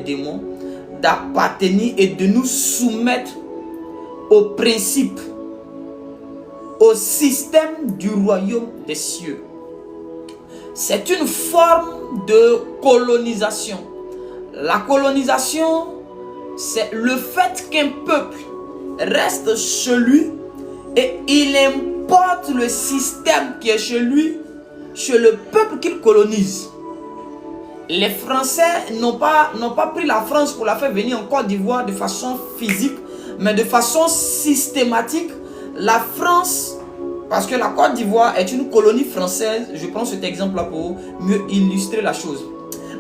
démons d'appartenir et de nous soumettre aux principes, au système du royaume des cieux. C'est une forme de colonisation. La colonisation, c'est le fait qu'un peuple reste chez lui et il importe le système qui est chez lui, chez le peuple qu'il colonise. Les Français n'ont pas pris la France pour la faire venir en Côte d'Ivoire de façon physique, mais de façon systématique. La France, parce que la Côte d'Ivoire est une colonie française, je prends cet exemple-là pour mieux illustrer la chose.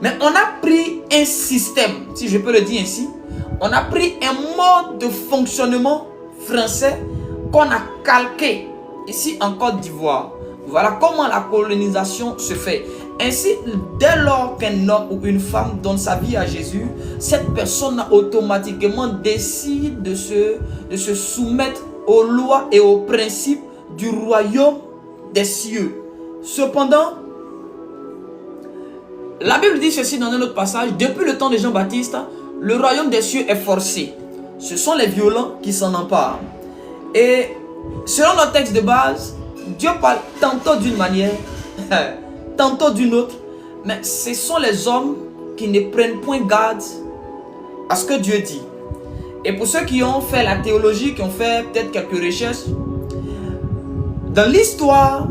Mais on a pris un système, si je peux le dire ainsi, on a pris un mode de fonctionnement français qu'on a calqué ici en Côte d'Ivoire. Voilà comment la colonisation se fait. Ainsi, dès lors qu'un homme ou une femme donne sa vie à Jésus, cette personne automatiquement décide de se soumettre aux lois et aux principes du royaume des cieux. Cependant, la Bible dit ceci dans un autre passage: depuis le temps de Jean-Baptiste, le royaume des cieux est forcé. Ce sont les violents qui s'en emparent. Et selon notre texte de base, Dieu parle tantôt d'une manière, tantôt d'une autre, mais ce sont les hommes qui ne prennent point garde à ce que Dieu dit. Et pour ceux qui ont fait la théologie, qui ont fait peut-être quelques recherches, dans l'histoire,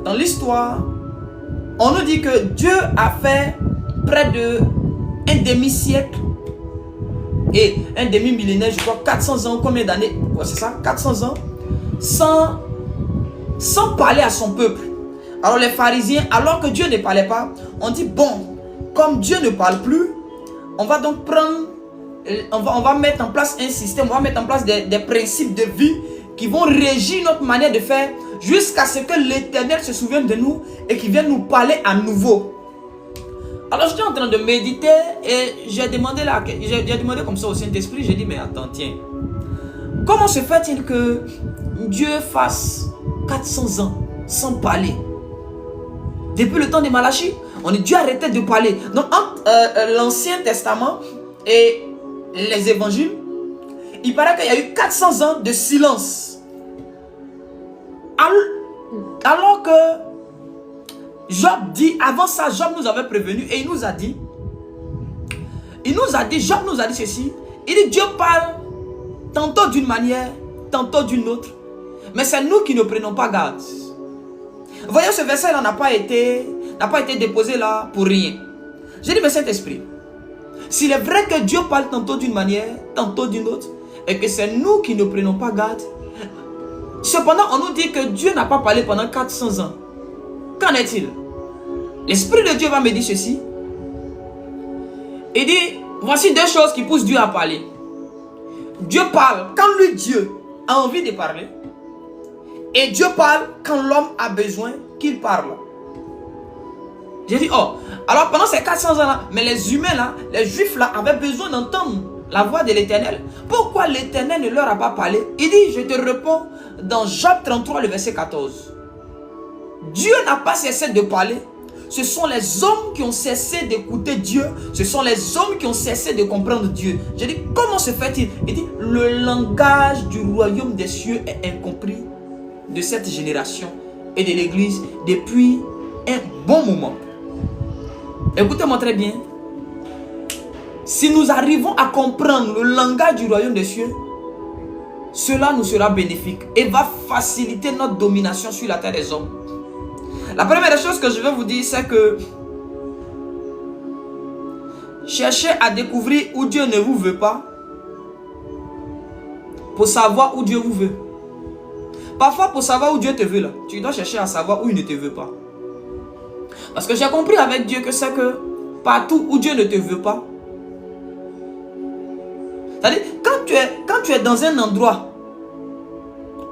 on nous dit que Dieu a fait près de un demi-siècle et un demi-millénaire, je crois 400 ans, combien d'années? Ouais, c'est ça, 400 ans, sans parler à son peuple. Alors les pharisiens, alors que Dieu ne parlait pas, on dit bon, comme Dieu ne parle plus, on va donc prendre, on va mettre en place un système, on va mettre en place des principes de vie qui vont régir notre manière de faire jusqu'à ce que l'Éternel se souvienne de nous et qu'il vienne nous parler à nouveau. Alors j'étais en train de méditer et j'ai demandé comme ça au Saint-Esprit, j'ai dit mais attends, tiens, comment se fait-il que Dieu fasse 400 ans sans parler? Depuis le temps de Malachie, on dit Dieu arrêtait de parler. Donc entre l'Ancien Testament et les évangiles, il paraît qu'il y a eu 400 ans de silence. Alors que Job dit, avant ça, Job nous avait prévenu et il nous a dit, Job nous a dit ceci, il dit Dieu parle tantôt d'une manière, tantôt d'une autre, mais c'est nous qui ne prenons pas garde. Vous voyez, ce verset-là n'a pas été déposé là pour rien. J'ai dit, mais Saint-Esprit, s'il est vrai que Dieu parle tantôt d'une manière, tantôt d'une autre, et que c'est nous qui ne prenons pas garde, cependant, on nous dit que Dieu n'a pas parlé pendant 400 ans. Qu'en est-il? L'Esprit de Dieu va me dire ceci. Il dit, voici deux choses qui poussent Dieu à parler. Dieu parle quand lui, Dieu, a envie de parler. Et Dieu parle quand l'homme a besoin qu'il parle. J'ai dit, oh, alors pendant ces 400 ans-là, mais les humains là, les juifs là, avaient besoin d'entendre la voix de l'Éternel. Pourquoi l'Éternel ne leur a pas parlé? Il dit, je te réponds dans Job 33, le verset 14. Dieu n'a pas cessé de parler. Ce sont les hommes qui ont cessé d'écouter Dieu. Ce sont les hommes qui ont cessé de comprendre Dieu. J'ai dit, comment se fait-il? Il dit, le langage du royaume des cieux est incompris de cette génération et de l'église depuis un bon moment. Écoutez-moi très bien. Si nous arrivons à comprendre le langage du royaume des cieux, cela nous sera bénéfique et va faciliter notre domination sur la terre des hommes. La première chose que je vais vous dire, c'est que cherchez à découvrir où Dieu ne vous veut pas pour savoir où Dieu vous veut. Parfois, pour savoir où Dieu te veut, là, tu dois chercher à savoir où il ne te veut pas. Parce que j'ai compris avec Dieu que c'est que partout où Dieu ne te veut pas, c'est-à-dire, quand tu es dans un endroit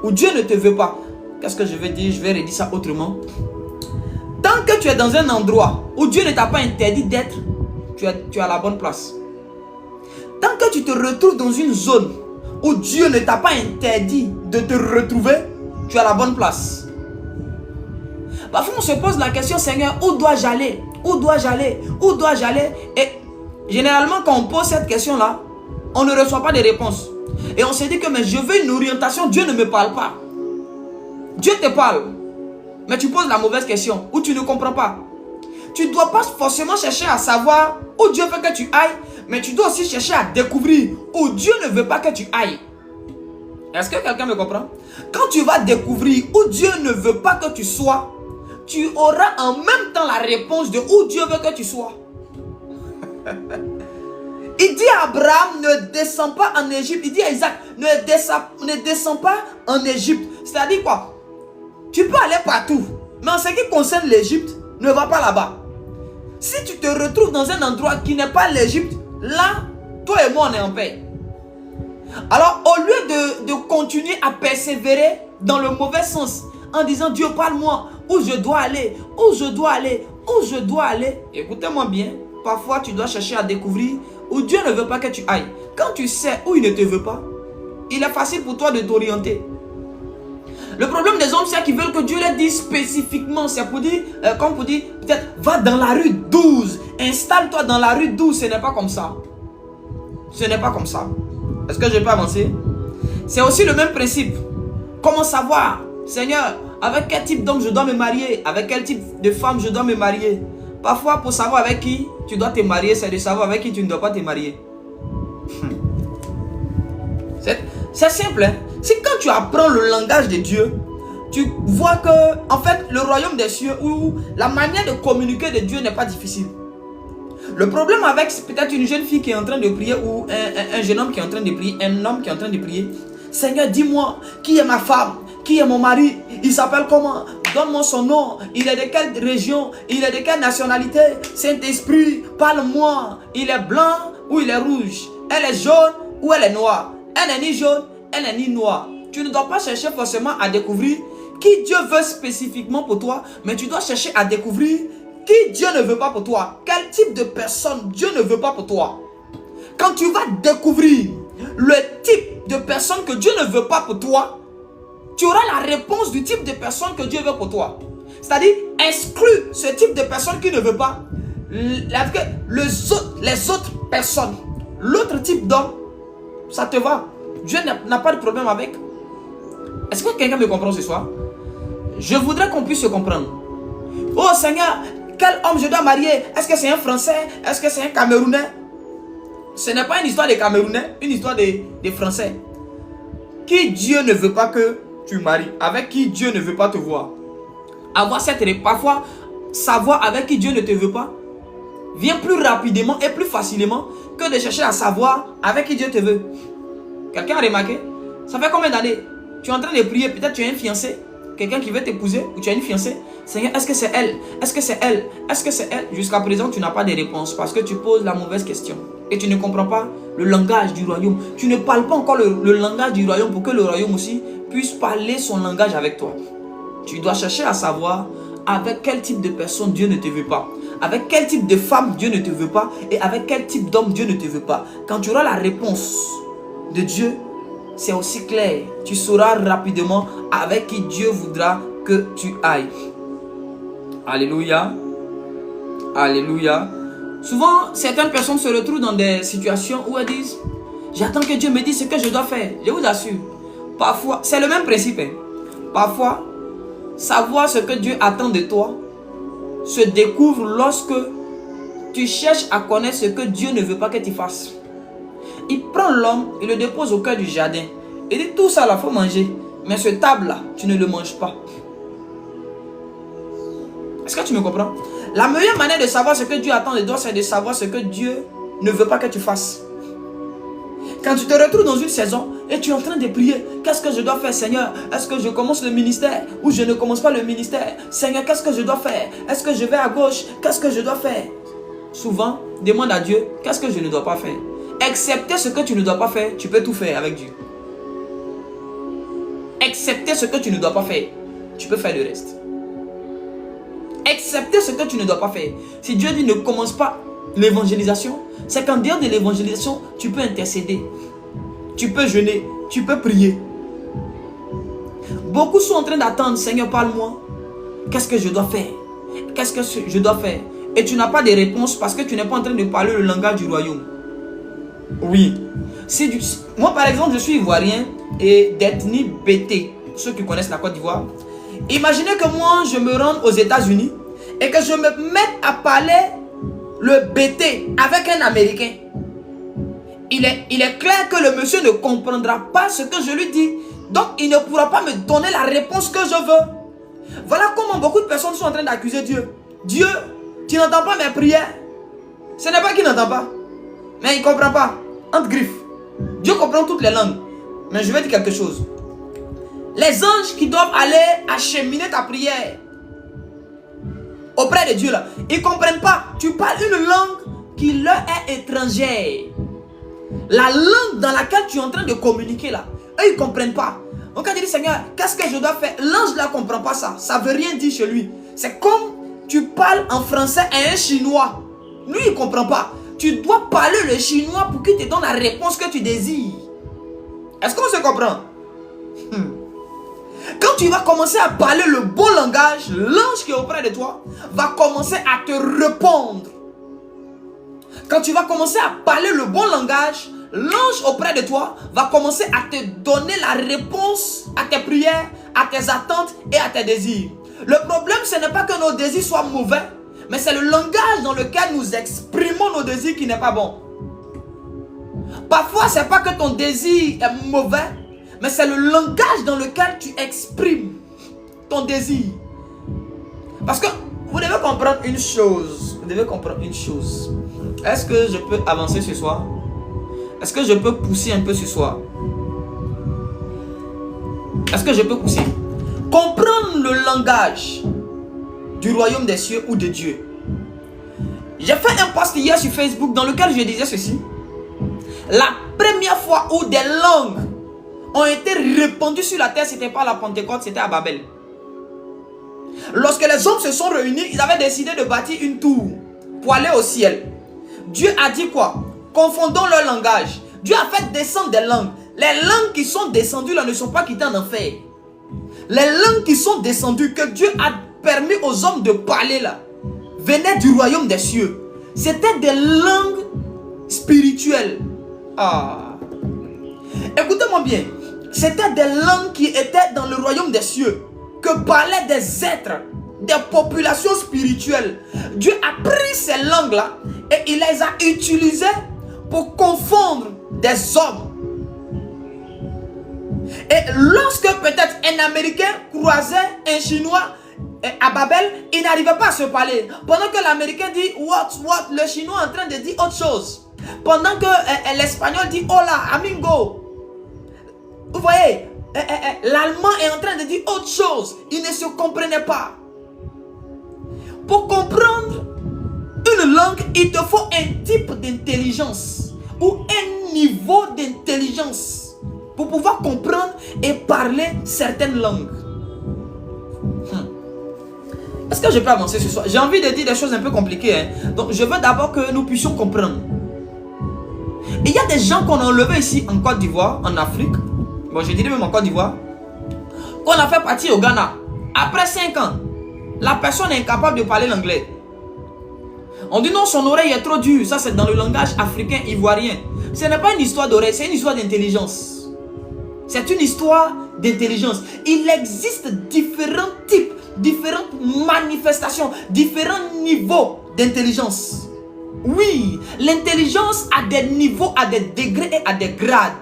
où Dieu ne te veut pas, qu'est-ce que je vais dire? Je vais redire ça autrement. Tant que tu es dans un endroit où Dieu ne t'a pas interdit d'être, tu es à la bonne place. Tant que tu te retrouves dans une zone où Dieu ne t'a pas interdit de te retrouver, tu es à la bonne place. Parfois on se pose la question, Seigneur, où dois-je aller? Où dois-je aller? Où dois-je aller? Et Généralement, quand on pose cette question-là, on ne reçoit pas de réponse. Et on se dit que mais je veux une orientation, Dieu ne me parle pas. Dieu te parle, mais tu poses la mauvaise question ou tu ne comprends pas. Tu ne dois pas forcément chercher à savoir où Dieu veut que tu ailles, mais tu dois aussi chercher à découvrir où Dieu ne veut pas que tu ailles. Est-ce que quelqu'un me comprend? Quand tu vas découvrir où Dieu ne veut pas que tu sois, tu auras en même temps la réponse de où Dieu veut que tu sois. Il dit à Abraham, ne descends pas en Égypte. Il dit à Isaac, ne descends pas en Égypte. C'est-à-dire quoi? Tu peux aller partout, mais en ce qui concerne l'Égypte, ne va pas là-bas. Si tu te retrouves dans un endroit qui n'est pas l'Égypte, là, toi et moi, on est en paix. Alors, au lieu de continuer à persévérer dans le mauvais sens, en disant, Dieu, parle-moi, où je dois aller, où je dois aller, où je dois aller. Écoutez-moi bien, parfois, tu dois chercher à découvrir où Dieu ne veut pas que tu ailles. Quand tu sais où il ne te veut pas, il est facile pour toi de t'orienter. Le problème des hommes, c'est qu'ils veulent que Dieu les dise spécifiquement. C'est pour dire, comme pour dire, peut-être, va dans la rue 12. Installe-toi dans la rue 12. Ce n'est pas comme ça. Ce n'est pas comme ça. Est-ce que je peux avancer? C'est aussi le même principe. Comment savoir, Seigneur, avec quel type d'homme je dois me marier? Avec quel type de femme je dois me marier? Parfois, pour savoir avec qui tu dois te marier, c'est de savoir avec qui tu ne dois pas te marier. C'est simple, hein? Si quand tu apprends le langage de Dieu, tu vois que, en fait, le royaume des cieux, ou la manière de communiquer de Dieu n'est pas difficile. Le problème avec peut-être une jeune fille qui est en train de prier, ou un jeune homme qui est en train de prier, un homme qui est en train de prier, Seigneur, dis-moi, qui est ma femme? Qui est mon mari? Il s'appelle comment? Donne-moi son nom. Il est de quelle région? Il est de quelle nationalité? Saint-Esprit, parle-moi. Il est blanc ou il est rouge? Elle est jaune ou elle est noire? Elle n'est ni jaune, elle n'est ni noire. Tu ne dois pas chercher forcément à découvrir qui Dieu veut spécifiquement pour toi, mais tu dois chercher à découvrir qui Dieu ne veut pas pour toi. Quel type de personne Dieu ne veut pas pour toi. Quand tu vas découvrir le type de personne que Dieu ne veut pas pour toi, tu auras la réponse du type de personne que Dieu veut pour toi. C'est-à-dire, exclue ce type de personne qui ne veut pas les autres personnes. L'autre type d'homme, ça te va. Dieu n'a pas de problème avec. Est-ce que quelqu'un me comprend ce soir? Je voudrais qu'on puisse se comprendre. Oh Seigneur, quel homme je dois marier? Est-ce que c'est un Français? Est-ce que c'est un Camerounais? Ce n'est pas une histoire des Camerounais, une histoire des Français. Qui Dieu ne veut pas que tu maries, avec qui Dieu ne veut pas te voir. Avoir cette parfois, savoir avec qui Dieu ne te veut pas, vient plus rapidement et plus facilement que de chercher à savoir avec qui Dieu te veut. Quelqu'un a remarqué? Ça fait combien d'années? Tu es en train de prier, peut-être tu as un fiancé, quelqu'un qui veut t'épouser, ou tu as une fiancée. Seigneur, est-ce que c'est elle? Est-ce que c'est elle? Est-ce que c'est elle? Jusqu'à présent, tu n'as pas de réponse parce que tu poses la mauvaise question. Et tu ne comprends pas le langage du royaume. Tu ne parles pas encore le langage du royaume pour que le royaume aussi puisse parler son langage avec toi. Tu dois chercher à savoir avec quel type de personne Dieu ne te veut pas. Avec quel type de femme Dieu ne te veut pas. Et avec quel type d'homme Dieu ne te veut pas. Quand tu auras la réponse de Dieu, c'est aussi clair. Tu sauras rapidement avec qui Dieu voudra que tu ailles. Alléluia. Alléluia. Souvent, certaines personnes se retrouvent dans des situations où elles disent, j'attends que Dieu me dise ce que je dois faire. Je vous assure. Parfois, c'est le même principe. Hein. Parfois, savoir ce que Dieu attend de toi se découvre lorsque tu cherches à connaître ce que Dieu ne veut pas que tu fasses. Il prend l'homme, il le dépose au cœur du jardin. Il dit, tout ça là, il faut manger. Mais ce table là, tu ne le manges pas. Est-ce que tu me comprends? La meilleure manière de savoir ce que Dieu attend de toi, c'est de savoir ce que Dieu ne veut pas que tu fasses. Quand tu te retrouves dans une saison et tu es en train de prier, qu'est-ce que je dois faire, Seigneur? Est-ce que je commence le ministère ou je ne commence pas le ministère? Seigneur, qu'est-ce que je dois faire? Est-ce que je vais à gauche? Qu'est-ce que je dois faire? Souvent, demande à Dieu, qu'est-ce que je ne dois pas faire? Excepté ce que tu ne dois pas faire, tu peux tout faire avec Dieu. Excepté ce que tu ne dois pas faire, tu peux faire le reste. Excepté ce que tu ne dois pas faire. Si Dieu dit ne commence pas l'évangélisation, c'est qu'en dehors de l'évangélisation, tu peux intercéder. Tu peux jeûner, tu peux prier. Beaucoup sont en train d'attendre, Seigneur, parle-moi. Qu'est-ce que je dois faire? Qu'est-ce que je dois faire? et tu n'as pas de réponse parce que tu n'es pas en train de parler le langage du royaume. Oui. Moi, par exemple, je suis ivoirien et d'ethnie BT. Ceux qui connaissent la Côte d'Ivoire. Imaginez que moi, je me rende aux États-Unis et que je me mette à parler le BT avec un Américain. Il est clair que le monsieur ne comprendra pas ce que je lui dis. Donc, il ne pourra pas me donner la réponse que je veux. Voilà comment beaucoup de personnes sont en train d'accuser Dieu. Dieu, tu n'entends pas mes prières. Ce n'est pas qu'il n'entend pas, mais il ne comprend pas. Entre griffes. Dieu comprend toutes les langues. Mais je vais dire quelque chose. Les anges qui doivent aller acheminer ta prière auprès de Dieu là, ils ne comprennent pas. Tu parles une langue qui leur est étrangère. La langue dans laquelle tu es en train de communiquer là, eux ils ne comprennent pas. Donc quand tu dis Seigneur, qu'est-ce que je dois faire? L'ange là ne comprend pas ça. Ça ne veut rien dire chez lui. C'est comme tu parles en français à un chinois. Lui il ne comprend pas. Tu dois parler le chinois pour qu'il te donne la réponse que tu désires. Est-ce qu'on se comprend? Quand tu vas commencer à parler le bon langage, l'ange qui est auprès de toi va commencer à te répondre. Quand tu vas commencer à parler le bon langage, l'ange auprès de toi va commencer à te donner la réponse à tes prières, à tes attentes et à tes désirs. Le problème, ce n'est pas que nos désirs soient mauvais, mais c'est le langage dans lequel nous exprimons nos désirs qui n'est pas bon. Parfois, ce n'est pas que ton désir est mauvais, mais c'est le langage dans lequel tu exprimes ton désir. Parce que vous devez comprendre une chose. Vous devez comprendre une chose. Est-ce que je peux avancer ce soir? Est-ce que je peux pousser un peu ce soir? Est-ce que je peux pousser? Comprendre le langage du royaume des cieux ou de Dieu. J'ai fait un post hier sur Facebook dans lequel je disais ceci. La première fois où des langues ont été répandues sur la terre, c'était pas à la Pentecôte, c'était à Babel. Lorsque les hommes se sont réunis, ils avaient décidé de bâtir une tour pour aller au ciel. Dieu a dit quoi? Confondons leur langage. Dieu a fait descendre des langues. Les langues qui sont descendues là ne sont pas quittées en enfer. Les langues qui sont descendues, que Dieu a permis aux hommes de parler là, venaient du royaume des cieux. C'était des langues spirituelles. Ah. Écoutez-moi bien. C'était des langues qui étaient dans le royaume des cieux, que parlaient des êtres, des populations spirituelles. Dieu a pris ces langues-là et il les a utilisées pour confondre des hommes. Et lorsque peut-être un Américain croisait un Chinois à Babel, il n'arrivait pas à se parler. Pendant que l'Américain dit what, le Chinois est en train de dire autre chose. Pendant que l'Espagnol dit hola, amigo. Vous voyez, l'Allemand est en train de dire autre chose. Il ne se comprenait pas. Pour comprendre une langue, il te faut un type d'intelligence ou un niveau d'intelligence pour pouvoir comprendre et parler certaines langues. Est-ce que je peux avancer ce soir? J'ai envie de dire des choses un peu compliquées. Hein? Donc, je veux d'abord que nous puissions comprendre. Il y a des gens qu'on a enlevés ici en Côte d'Ivoire, en Afrique. Bon, je dirais même en Côte d'Ivoire. Qu'on a fait partir au Ghana. Après 5 ans, la personne est incapable de parler l'anglais. On dit non, son oreille est trop dure. Ça, c'est dans le langage africain ivoirien. Ce n'est pas une histoire d'oreille, c'est une histoire d'intelligence. C'est une histoire d'intelligence. Il existe différents types, différentes manifestations, différents niveaux d'intelligence. Oui, l'intelligence a des niveaux, a des degrés et a des grades.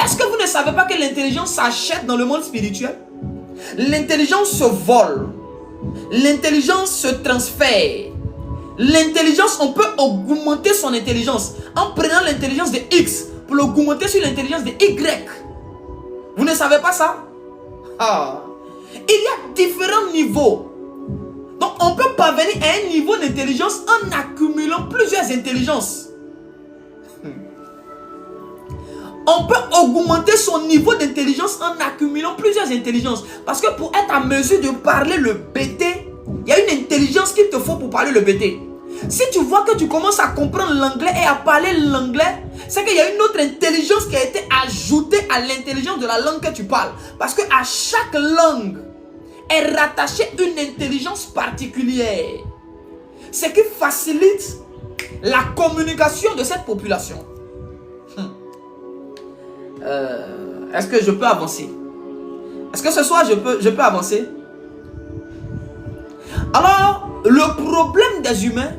Est-ce que vous ne savez pas que l'intelligence s'achète dans le monde spirituel? L'intelligence se vole. L'intelligence se transfère. L'intelligence, on peut augmenter son intelligence en prenant l'intelligence de X pour l'augmenter sur l'intelligence de Y. Vous ne savez pas ça? Ah. Il y a différents niveaux. Donc on peut parvenir à un niveau d'intelligence en accumulant plusieurs intelligences. On peut augmenter son niveau d'intelligence en accumulant plusieurs intelligences. Parce que pour être en mesure de parler le BT, il y a une intelligence qu'il te faut pour parler le BT. Si tu vois que tu commences à comprendre l'anglais et à parler l'anglais, c'est qu'il y a une autre intelligence qui a été ajoutée à l'intelligence de la langue que tu parles. Parce que à chaque langue est rattachée une intelligence particulière. ce qui facilite la communication de cette population. Est-ce que je peux avancer? Est-ce que ce soir je peux avancer? Alors, le problème des humains,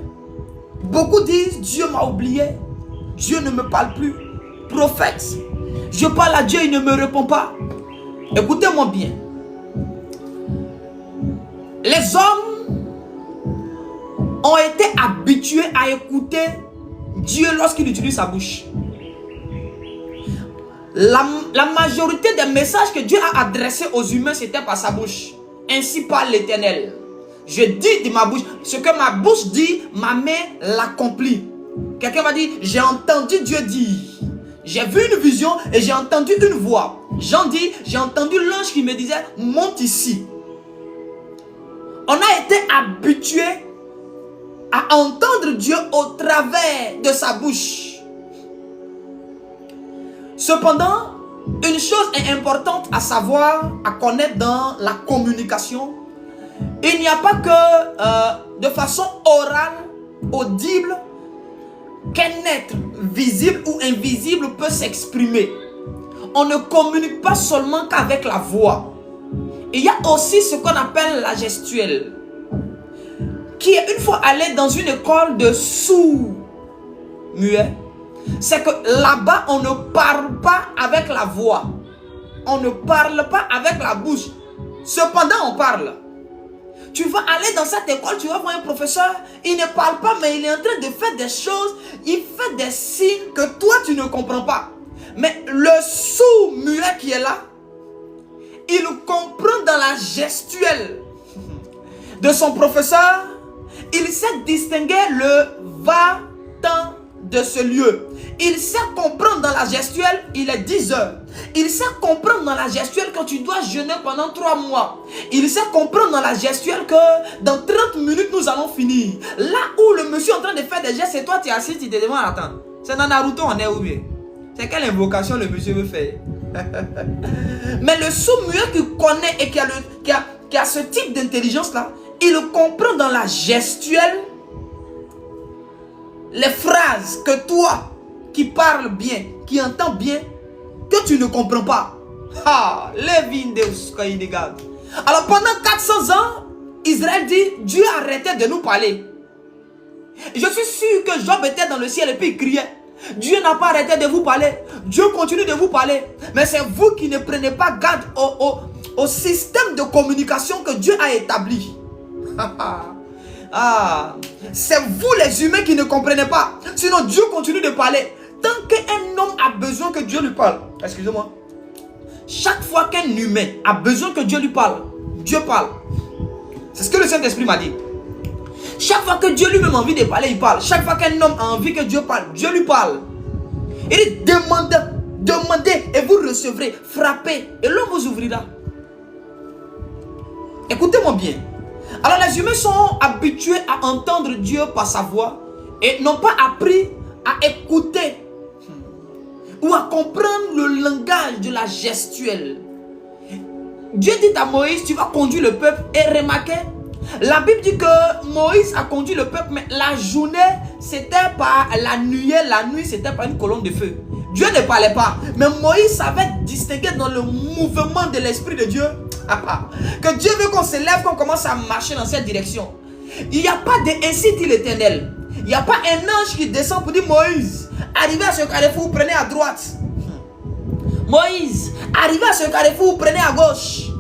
beaucoup disent Dieu m'a oublié, Dieu ne me parle plus, prophète, je parle à Dieu, il ne me répond pas. Écoutez-moi bien. Les hommes ont été habitués à écouter Dieu lorsqu'il utilise sa bouche. La majorité des messages que Dieu a adressés aux humains, c'était par sa bouche. Ainsi parle l'Éternel. Je dis de ma bouche, ce que ma bouche dit, ma main l'accomplit. Quelqu'un m'a dit, j'ai entendu Dieu dire. J'ai vu une vision et j'ai entendu une voix. Jean dit, j'ai entendu l'ange qui me disait, monte ici. On a été habitué à entendre Dieu au travers de sa bouche. Cependant, une chose est importante à savoir, à connaître dans la communication. Il n'y a pas que de façon orale, audible, qu'un être visible ou invisible peut s'exprimer. On ne communique pas seulement qu'avec la voix. Il y a aussi ce qu'on appelle la gestuelle, qui est une fois allé dans une école de sourds-muets. C'est que là-bas, on ne parle pas avec la voix. On ne parle pas avec la bouche. Cependant, on parle. Tu vas aller dans cette école, tu vas voir un professeur, il ne parle pas, mais il est en train de faire des choses, il fait des signes que toi, tu ne comprends pas. Mais le sourd-muet qui est là, il comprend dans la gestuelle de son professeur. Il sait distinguer le va-t'en de ce lieu. Il sait comprendre dans la gestuelle, il est 10 heures. Il sait comprendre dans la gestuelle que tu dois jeûner pendant 3 mois. Il sait comprendre dans la gestuelle que dans 30 minutes nous allons finir. Là où le monsieur est en train de faire des gestes et toi tu es assis, tu te demandes, attends, c'est dans Naruto on est où bien? C'est quelle invocation le monsieur veut faire? Mais le sourd-muet qui connaît et qui a ce type d'intelligence là, il comprend dans la gestuelle les phrases que toi qui parles bien, qui entends bien, que tu ne comprends pas. Alors pendant 400 ans, Israël dit, Dieu arrêtait de nous parler. Je suis sûr que Job était dans le ciel et puis il criait. Dieu n'a pas arrêté de vous parler. Dieu continue de vous parler. Mais c'est vous qui ne prenez pas garde au système de communication que Dieu a établi. C'est vous les humains qui ne comprenez pas. Sinon Dieu continue de parler. Tant qu'un homme a besoin que Dieu lui parle, excusez-moi, chaque fois qu'un humain a besoin que Dieu lui parle, Dieu parle. C'est ce que le Saint-Esprit m'a dit. Chaque fois que Dieu lui-même a envie de parler, il parle. Chaque fois qu'un homme a envie que Dieu parle, Dieu lui parle. Il dit demandez et vous recevrez, frappez et l'homme vous ouvrira. Écoutez-moi bien. Alors les humains sont habitués à entendre Dieu par sa voix et n'ont pas appris à écouter ou à comprendre le langage de la gestuelle. Dieu dit à Moïse, tu vas conduire le peuple. Et remarquez, la Bible dit que Moïse a conduit le peuple, mais la journée c'était par la nuit c'était par une colonne de feu. Dieu ne parlait pas, mais Moïse savait distinguer dans le mouvement de l'Esprit de Dieu que Dieu veut qu'on se lève, qu'on commence à marcher dans cette direction. Il n'y a pas de ainsi dit l'Éternel. Il n'y a pas un ange qui descend pour dire Moïse, arrivez à ce carrefour, prenez à droite. Moïse, arrivez à ce carrefour, prenez à gauche.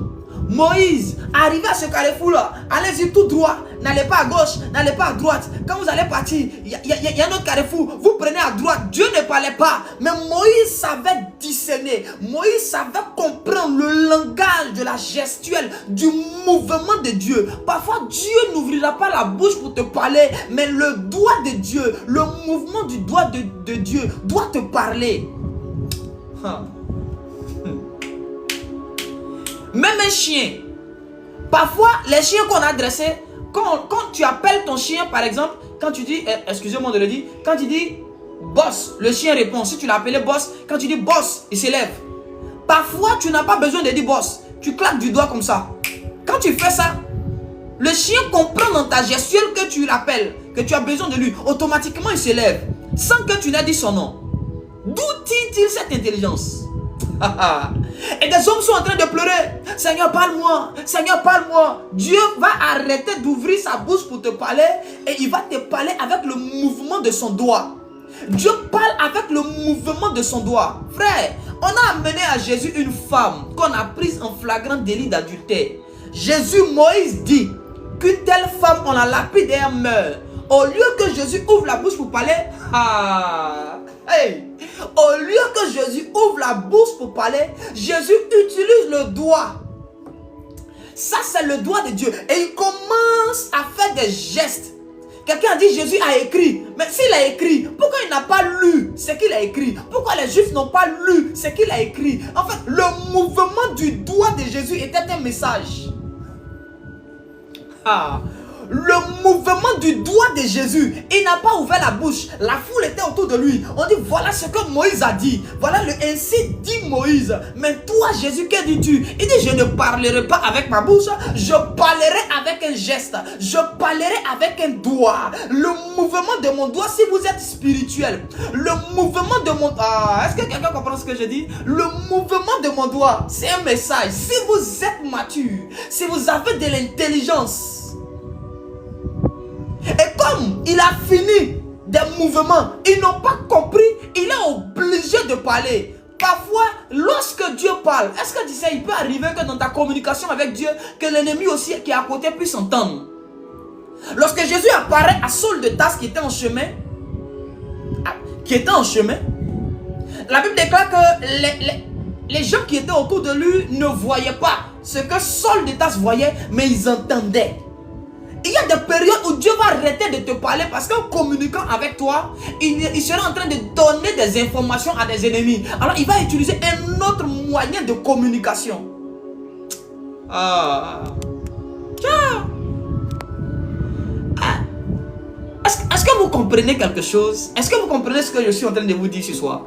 Moïse, arrivez à ce carrefour-là, allez-y tout droit, n'allez pas à gauche, n'allez pas à droite. Quand vous allez partir, il y a un autre carrefour, vous prenez à droite. Dieu ne parlait pas, mais Moïse savait discerner. Moïse savait comprendre le langage de la gestuelle, du mouvement de Dieu. Parfois, Dieu n'ouvrira pas la bouche pour te parler, mais le doigt de Dieu, le mouvement du doigt de Dieu doit te parler. Même un chien. Parfois, les chiens qu'on a dressés, quand tu appelles ton chien, par exemple, quand tu dis, excusez-moi de le dire, quand tu dis boss, le chien répond. Si tu l'appelais boss, quand tu dis boss, il s'élève. Parfois, tu n'as pas besoin de dire boss. Tu claques du doigt comme ça. Quand tu fais ça, le chien comprend dans ta gestuelle que tu l'appelles. que tu as besoin de lui, automatiquement il se lève, sans que tu n'aies dit son nom. D'où tire-t-il cette intelligence? Et des hommes sont en train de pleurer. Seigneur, parle-moi. Seigneur, parle-moi. Dieu va arrêter d'ouvrir sa bouche pour te parler et il va te parler avec le mouvement de son doigt. Dieu parle avec le mouvement de son doigt. Frère, on a amené à Jésus une femme qu'on a prise en flagrant délit d'adultère. Jésus, Moïse dit qu'une telle femme, on la lapide et elle meurt. Au lieu que Jésus ouvre la bouche pour parler, au lieu que Jésus ouvre la bouche pour parler, Jésus utilise le doigt. Ça, c'est le doigt de Dieu. Et il commence à faire des gestes. Quelqu'un a dit Jésus a écrit. Mais s'il a écrit, pourquoi il n'a pas lu ce qu'il a écrit? Pourquoi les Juifs n'ont pas lu ce qu'il a écrit? En fait, le mouvement du doigt de Jésus était un message. Le mouvement du doigt de Jésus, il n'a pas ouvert la bouche. La foule était autour de lui. On dit voilà ce que Moïse a dit. Voilà le ainsi dit Moïse. Mais toi Jésus, que dis-tu? Il dit je ne parlerai pas avec ma bouche. Je parlerai avec un geste. Je parlerai avec un doigt. Le mouvement de mon doigt, si vous êtes spirituel, le mouvement de mon... est-ce que quelqu'un comprend ce que je dis? Le mouvement de mon doigt, c'est un message. Si vous êtes mature, si vous avez de l'intelligence, et comme il a fini des mouvements, ils n'ont pas compris, il est obligé de parler. Parfois, lorsque Dieu parle, est-ce que tu sais, il peut arriver que dans ta communication avec Dieu, que l'ennemi aussi qui est à côté puisse entendre. Lorsque Jésus apparaît à Saul de Tarse qui était en chemin, la Bible déclare que les gens qui étaient autour de lui ne voyaient pas ce que Saul de Tarse voyait, mais ils entendaient. Il y a des périodes où Dieu va arrêter de te parler parce qu'en communiquant avec toi, il sera en train de donner des informations à des ennemis. Alors il va utiliser un autre moyen de communication. Est-ce que vous comprenez quelque chose? Est-ce que vous comprenez ce que je suis en train de vous dire ce soir?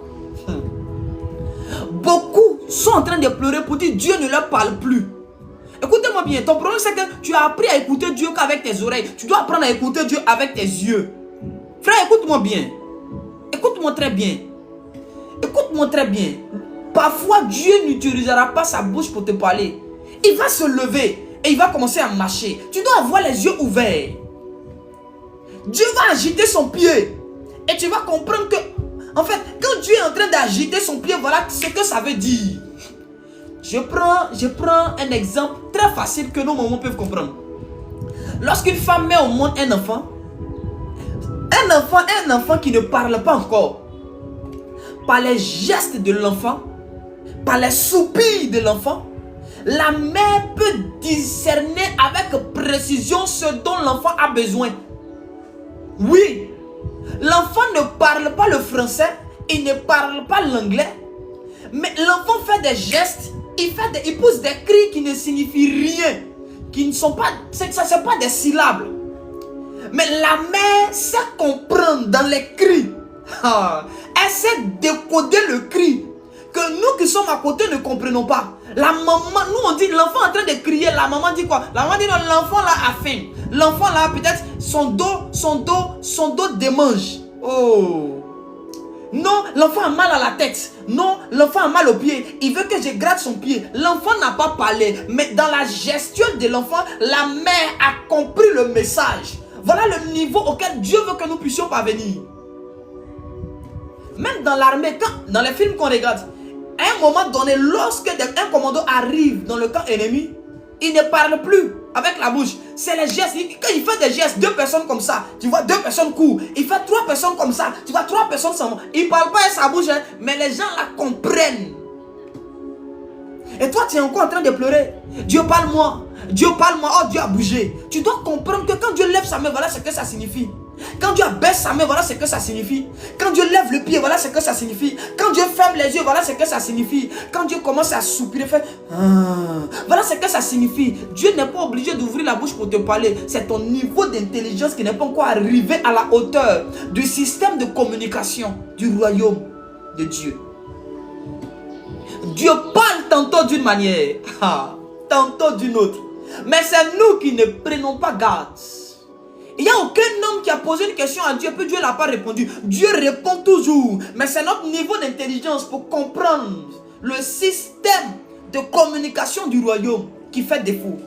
Beaucoup sont en train de pleurer pour dire Dieu ne leur parle plus. Écoutez-moi bien, ton problème c'est que tu as appris à écouter Dieu qu'avec tes oreilles. Tu dois apprendre à écouter Dieu avec tes yeux. Frère, écoute-moi bien. Écoute-moi très bien. Écoute-moi très bien. Parfois, Dieu n'utilisera pas sa bouche pour te parler. Il va se lever et il va commencer à marcher. Tu dois avoir les yeux ouverts. Dieu va agiter son pied. Et tu vas comprendre que, en fait, quand Dieu est en train d'agiter son pied, voilà ce que ça veut dire. Je prends un exemple très facile que nos mamans peuvent comprendre. Lorsqu'une femme met au monde un enfant qui ne parle pas encore, par les gestes de l'enfant, par les soupirs de l'enfant, la mère peut discerner avec précision ce dont l'enfant a besoin. Oui, l'enfant ne parle pas le français, il ne parle pas l'anglais, mais l'enfant fait des gestes. Il pousse des cris qui ne signifient rien, qui ne sont pas, ça c'est pas des syllabes. Mais la mère sait comprendre dans les cris. Elle sait décoder le cri que nous qui sommes à côté ne comprenons pas. La maman, nous on dit l'enfant est en train de crier, la maman dit quoi? La maman dit non, l'enfant là a faim. L'enfant là peut-être son dos démange. Oh. Non, l'enfant a mal à la tête. Non, l'enfant a mal au pied. Il veut que je gratte son pied. L'enfant n'a pas parlé. Mais dans la gestuelle de l'enfant, la mère a compris le message. Voilà le niveau auquel Dieu veut que nous puissions parvenir. Même dans l'armée, dans les films qu'on regarde, à un moment donné, lorsque un commando arrive dans le camp ennemi, il ne parle plus avec la bouche. C'est les gestes. Quand il fait des gestes, 2 personnes comme ça, tu vois 2 personnes courent. Il fait 3 personnes comme ça, tu vois 3 personnes sans. Il ne parle pas avec sa bouche, hein, mais les gens la comprennent. Et toi, tu es encore en train de pleurer. Dieu parle-moi. Dieu parle-moi. Oh, Dieu a bougé. Tu dois comprendre que quand Dieu lève sa main, voilà ce que ça signifie. Quand Dieu abaisse sa main, voilà ce que ça signifie. Quand Dieu lève le pied, voilà ce que ça signifie. Quand Dieu ferme les yeux, voilà ce que ça signifie. Quand Dieu commence à soupirer, fait voilà ce que ça signifie. Dieu n'est pas obligé d'ouvrir la bouche pour te parler. C'est ton niveau d'intelligence qui n'est pas encore arrivé à la hauteur du système de communication du royaume de Dieu. Dieu parle tantôt d'une manière, tantôt d'une autre. Mais c'est nous qui ne prenons pas garde. Il n'y a aucun homme qui a posé une question à Dieu, puis Dieu n'a pas répondu. Dieu répond toujours. Mais c'est notre niveau d'intelligence pour comprendre le système de communication du royaume qui fait défaut.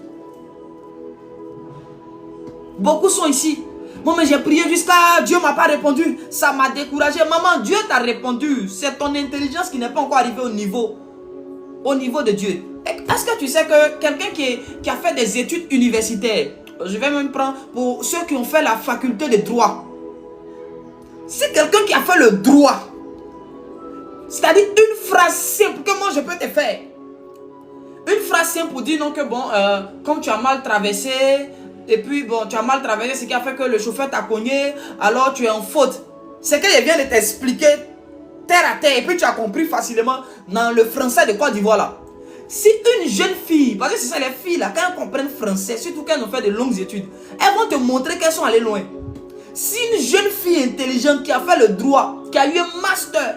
Beaucoup sont ici. Bon, mais j'ai prié jusqu'à Dieu ne m'a pas répondu. Ça m'a découragé. Maman, Dieu t'a répondu. C'est ton intelligence qui n'est pas encore arrivée au niveau de Dieu. Est-ce que tu sais que quelqu'un qui a fait des études universitaires, je vais même prendre pour ceux qui ont fait la faculté de droit. C'est quelqu'un qui a fait le droit. C'est-à-dire une phrase simple que moi je peux te faire. Une phrase simple pour dire non que bon, comme tu as mal traversé, et puis bon, tu as mal traversé, ce qui a fait que le chauffeur t'a cogné, alors tu es en faute. C'est que je viens de t'expliquer terre à terre, et puis tu as compris facilement dans le français de Côte d'Ivoire là. Si une jeune fille, parce que c'est ça les filles là, quand elles comprennent français, surtout quand elles ont fait de longues études, elles vont te montrer qu'elles sont allées loin. Si une jeune fille intelligente qui a fait le droit, qui a eu un master,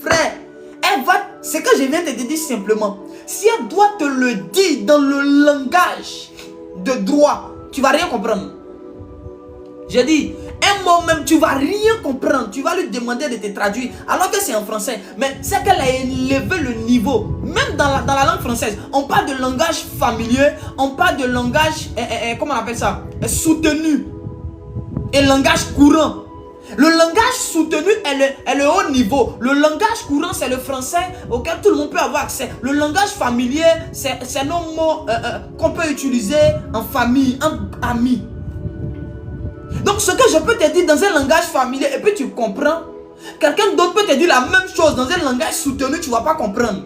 frère, elle va, c'est que je viens de te dire simplement, si elle doit te le dire dans le langage de droit, tu ne vas rien comprendre. J'ai dit, un mot même, tu ne vas rien comprendre. Tu vas lui demander de te traduire, alors que c'est en français. Mais c'est qu'elle a élevé le niveau. Même dans la langue française, on parle de langage familier, on parle de langage, comment on appelle ça, soutenu. Et langage courant. Le langage soutenu est le haut niveau. Le langage courant, c'est le français auquel tout le monde peut avoir accès. Le langage familier, c'est nos mots qu'on peut utiliser en famille, en amis. Donc ce que je peux te dire dans un langage familier et puis tu comprends, quelqu'un d'autre peut te dire la même chose dans un langage soutenu, tu ne vas pas comprendre.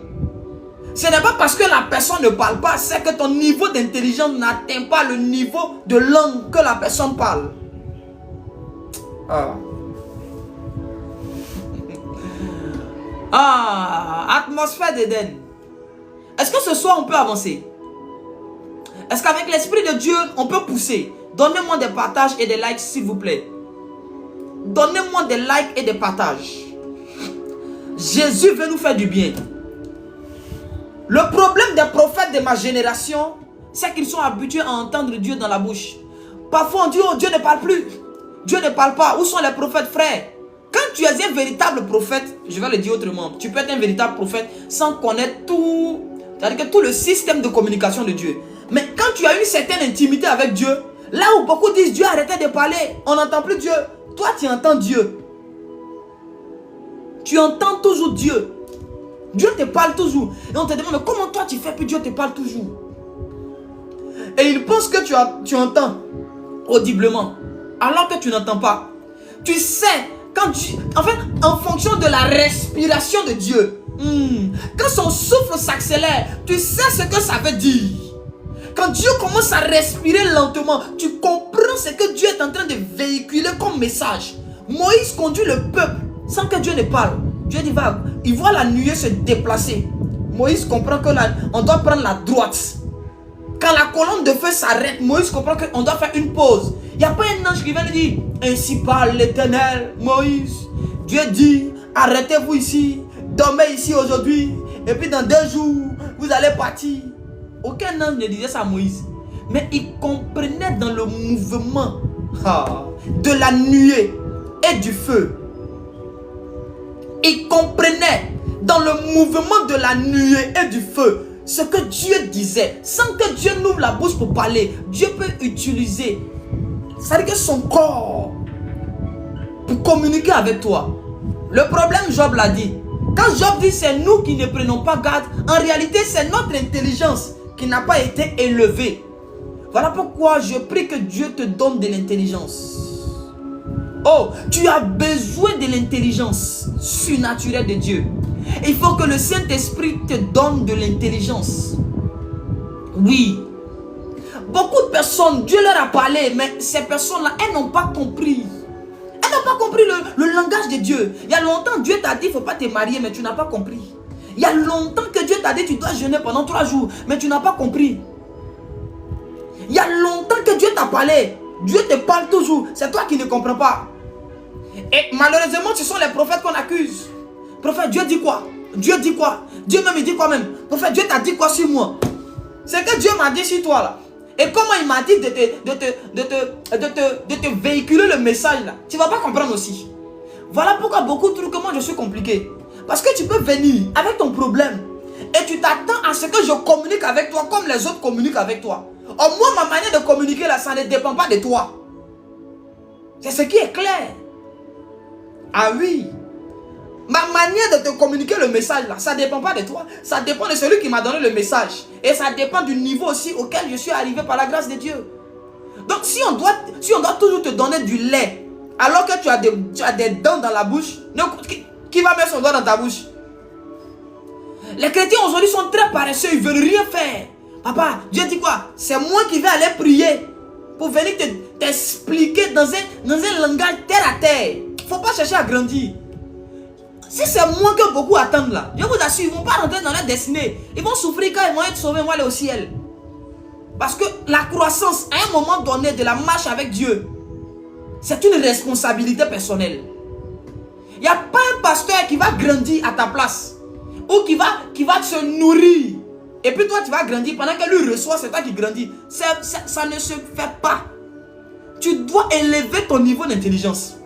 Ce n'est pas parce que la personne ne parle pas, c'est que ton niveau d'intelligence n'atteint pas le niveau de langue que la personne parle. Atmosphère d'Éden. Est-ce que ce soir on peut avancer? Est-ce qu'avec l'Esprit de Dieu on peut pousser? Donnez-moi des partages et des likes s'il vous plaît. Donnez-moi des likes et des partages. Jésus veut nous faire du bien. Le problème des prophètes de ma génération, c'est qu'ils sont habitués à entendre Dieu dans la bouche. Parfois on dit, oh Dieu ne parle plus. Dieu ne parle pas. Où sont les prophètes, frères? Quand tu es un véritable prophète, je vais le dire autrement, tu peux être un véritable prophète sans connaître tout, c'est-à-dire que tout le système de communication de Dieu. Mais quand tu as une certaine intimité avec Dieu, là où beaucoup disent Dieu a arrêté de parler, on n'entend plus Dieu. Toi, tu entends Dieu. Tu entends toujours Dieu. Dieu te parle toujours. Et on te demande, mais comment toi tu fais puis Dieu te parle toujours? Et il pense que tu entends audiblement, alors que tu n'entends pas. Tu sais, en fonction de la respiration de Dieu, quand son souffle s'accélère, tu sais ce que ça veut dire. Quand Dieu commence à respirer lentement, tu comprends ce que Dieu est en train de véhiculer comme message. Moïse conduit le peuple sans que Dieu ne parle. Dieu dit, va, il voit la nuée se déplacer. Moïse comprend qu'on doit prendre la droite. Quand la colonne de feu s'arrête, Moïse comprend qu'on doit faire une pause. Il n'y a pas un ange qui vient lui dire, ainsi parle l'Éternel, Moïse. Dieu dit, arrêtez-vous ici, dormez ici aujourd'hui, et puis dans 2 jours, vous allez partir. Aucun ange ne disait ça à Moïse. Mais il comprenait dans le mouvement de la nuée et du feu. Il comprenait dans le mouvement de la nuée et du feu ce que Dieu disait. Sans que Dieu n'ouvre la bouche pour parler, Dieu peut utiliser, c'est-à-dire que son corps, pour communiquer avec toi. Le problème, Job l'a dit. Quand Job dit c'est nous qui ne prenons pas garde, en réalité c'est notre intelligence qui n'a pas été élevée. Voilà pourquoi je prie que Dieu te donne de l'intelligence. Oh, tu as besoin de l'intelligence surnaturelle de Dieu. Il faut que le Saint-Esprit te donne de l'intelligence. Oui. Beaucoup de personnes, Dieu leur a parlé, mais ces personnes-là, elles n'ont pas compris. Elles n'ont pas compris le langage de Dieu. Il y a longtemps, Dieu t'a dit, il ne faut pas te marier, mais tu n'as pas compris. Il y a longtemps que Dieu t'a dit, tu dois jeûner pendant 3 jours, mais tu n'as pas compris. Il y a longtemps que Dieu t'a parlé. Dieu te parle toujours. C'est toi qui ne comprends pas. Et malheureusement, ce sont les prophètes qu'on accuse. Prophète, Dieu dit quoi? Dieu dit quoi? Dieu même il dit quoi même? Prophète, Dieu t'a dit quoi sur moi? C'est que Dieu m'a dit sur toi là. Et comment il m'a dit de te véhiculer le message là, tu ne vas pas comprendre aussi. Voilà pourquoi beaucoup trouvent que moi je suis compliqué. Parce que tu peux venir avec ton problème et tu t'attends à ce que je communique avec toi comme les autres communiquent avec toi. Or, moi, ma manière de communiquer là, ça ne dépend pas de toi. C'est ce qui est clair. Ah oui. Ma manière de te communiquer le message là, ça ne dépend pas de toi. Ça dépend de celui qui m'a donné le message. Et ça dépend du niveau aussi auquel je suis arrivé par la grâce de Dieu. Donc si on doit toujours te donner du lait, alors que tu as des dents dans la bouche, qui va mettre son doigt dans ta bouche? Les chrétiens aujourd'hui sont très paresseux, ils ne veulent rien faire. Papa, Dieu dit quoi? C'est moi qui vais aller prier pour venir t'expliquer dans un langage terre à terre. Il ne faut pas chercher à grandir. Si c'est moi que beaucoup attendent là, je vous assure, ils ne vont pas rentrer dans leur destinée. Ils vont souffrir quand ils vont être sauvés, ils vont aller au ciel. Parce que la croissance, à un moment donné de la marche avec Dieu, c'est une responsabilité personnelle. Il n'y a pas un pasteur qui va grandir à ta place. Ou qui va se nourrir. Et puis toi tu vas grandir pendant que lui reçoit, c'est toi qui grandis. Ça ne se fait pas. Tu dois élever ton niveau d'intelligence.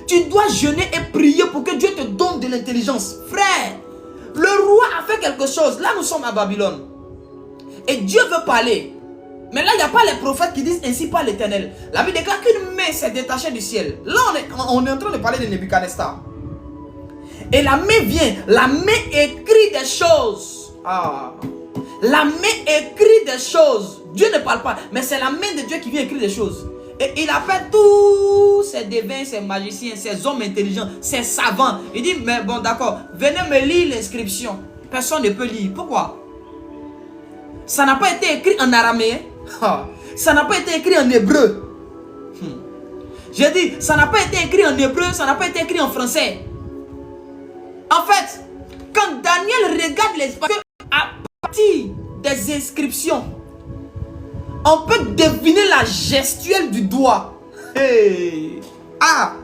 Tu dois jeûner et prier pour que Dieu te donne de l'intelligence. Frère, le roi a fait quelque chose. Là nous sommes à Babylone. Et Dieu veut parler. Mais là il n'y a pas les prophètes qui disent ainsi par l'Éternel. La Bible déclare qu'une main s'est détachée du ciel. Là on est en train de parler de Nebuchadnezzar. Et la main vient, la main écrit des choses. Ah. La main écrit des choses. Dieu ne parle pas, mais c'est la main de Dieu qui vient écrire des choses. Et il appelle tous ces devins, ces magiciens, ces hommes intelligents, ces savants. Il dit, mais bon d'accord, venez me lire l'inscription. Personne ne peut lire. Pourquoi? Ça n'a pas été écrit en araméen. Ça n'a pas été écrit en hébreu. J'ai dit, ça n'a pas été écrit en hébreu, ça n'a pas été écrit en français. En fait, quand Daniel regarde l'espace, à partir des inscriptions, on peut deviner la gestuelle du doigt. Hey. Ah,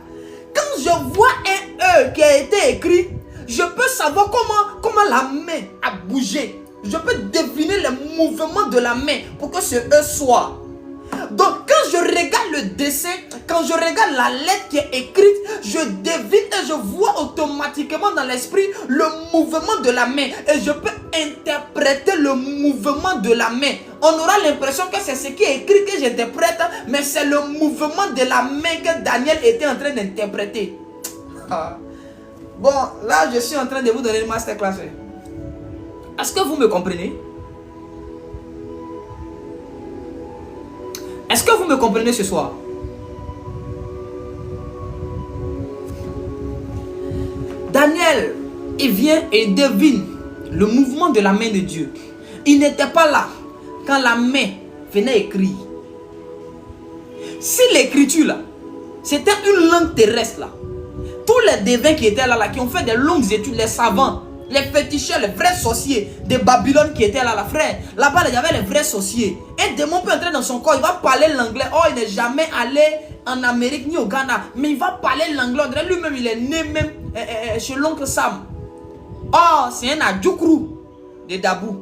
quand je vois un E qui a été écrit, je peux savoir comment la main a bougé. Je peux deviner le mouvement de la main pour que ce E soit. Donc quand je regarde le dessin, quand je regarde la lettre qui est écrite, je devine et je vois automatiquement dans l'esprit le mouvement de la main. Et je peux interpréter le mouvement de la main. On aura l'impression que c'est ce qui est écrit que j'interprète, mais c'est le mouvement de la main que Daniel était en train d'interpréter. Bon, là je suis en train de vous donner une masterclass. Est-ce que vous me comprenez? Est-ce que vous me comprenez ce soir? Daniel, il vient et devine le mouvement de la main de Dieu. Il n'était pas là quand la main venait écrire. Si l'écriture là, c'était une langue terrestre là, tous les devins qui étaient là, qui ont fait des longues études, les savants, les féticheurs, les vrais sorciers de Babylone qui étaient là, frère. Là-bas, il y avait les vrais sorciers. Un démon peut entrer dans son corps, il va parler l'anglais. Oh, il n'est jamais allé en Amérique ni au Ghana, mais il va parler l'anglais. Lui-même, il est né même chez l'oncle Sam. Oh, c'est un Adjoukru de Dabou.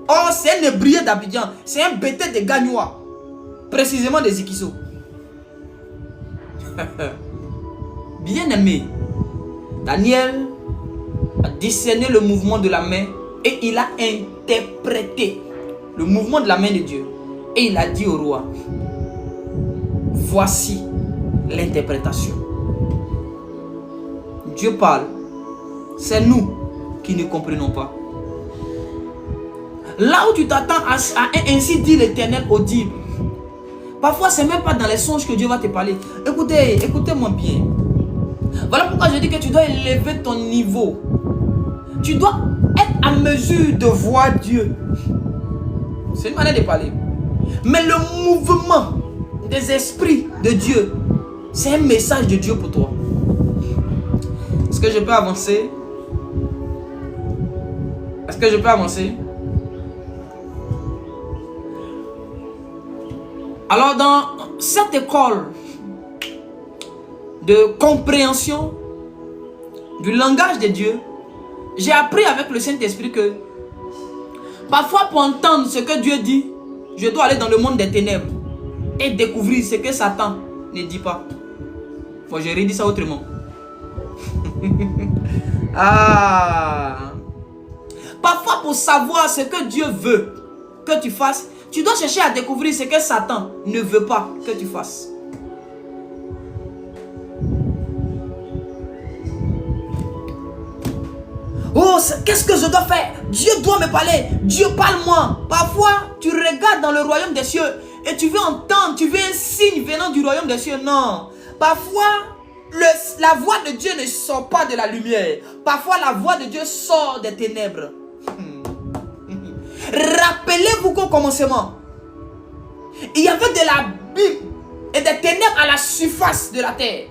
Oh, c'est un Hébrier d'Abidjan. C'est un Bété de Gagnois. Précisément des Zikiso. Bien aimé. Daniel a discerné le mouvement de la main et il a interprété le mouvement de la main de Dieu. Et il a dit au roi, voici l'interprétation. Dieu parle, c'est nous qui ne comprenons pas. Là où tu t'attends à ainsi dit l'Éternel audible, parfois c'est même pas dans les songes que Dieu va te parler. Écoutez-moi bien. Voilà pourquoi je dis que tu dois élever ton niveau. Tu dois être à mesure de voir Dieu. C'est une manière de parler. Mais le mouvement des esprits de Dieu, c'est un message de Dieu pour toi. Est-ce que je peux avancer? Est-ce que je peux avancer? Alors dans cette école de compréhension du langage de Dieu, j'ai appris avec le Saint-Esprit que Parfois, pour entendre ce que Dieu dit, je dois aller dans le monde des ténèbres et découvrir ce que Satan ne dit pas. Bon, j'ai redit ça autrement. Parfois, pour savoir ce que Dieu veut que tu fasses, tu dois chercher à découvrir ce que Satan ne veut pas que tu fasses. Oh, qu'est-ce que je dois faire? Dieu doit me parler. Dieu, parle-moi. Parfois, tu regardes dans le royaume des cieux et tu veux entendre, tu veux un signe venant du royaume des cieux. Non. Parfois, la voix de Dieu ne sort pas de la lumière. Parfois, la voix de Dieu sort des ténèbres. Rappelez-vous qu'au commencement, il y avait de la Bible et des ténèbres à la surface de la terre.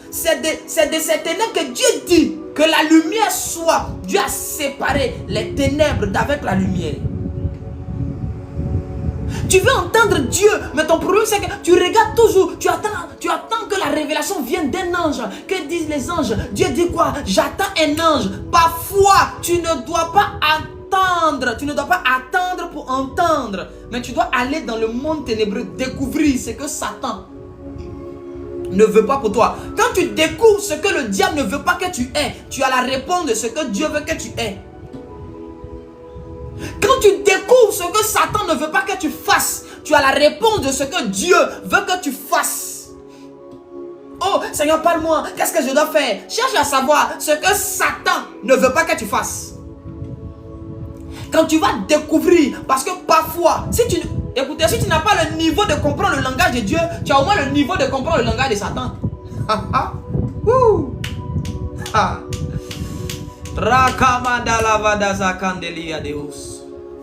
C'est de ces ténèbres que Dieu dit que la lumière soit. Dieu a séparé les ténèbres d'avec la lumière. Tu veux entendre Dieu, mais ton problème c'est que tu regardes toujours, tu attends que la révélation vienne d'un ange. Que disent les anges? Dieu dit quoi? J'attends un ange. Parfois, tu ne dois pas attendre pour entendre, mais tu dois aller dans le monde ténébreux, découvrir ce que Satan ne veut pas pour toi. Quand tu découvres ce que le diable ne veut pas que tu aies, tu as la réponse de ce que Dieu veut que tu aies. Quand tu découvres ce que Satan ne veut pas que tu fasses, tu as la réponse de ce que Dieu veut que tu fasses. Oh Seigneur, parle-moi, qu'est-ce que je dois faire? Cherche à savoir ce que Satan ne veut pas que tu fasses. Quand tu vas découvrir, parce que parfois, écoutez, si tu n'as pas le niveau de comprendre le langage de Dieu, tu as au moins le niveau de comprendre le langage de Satan.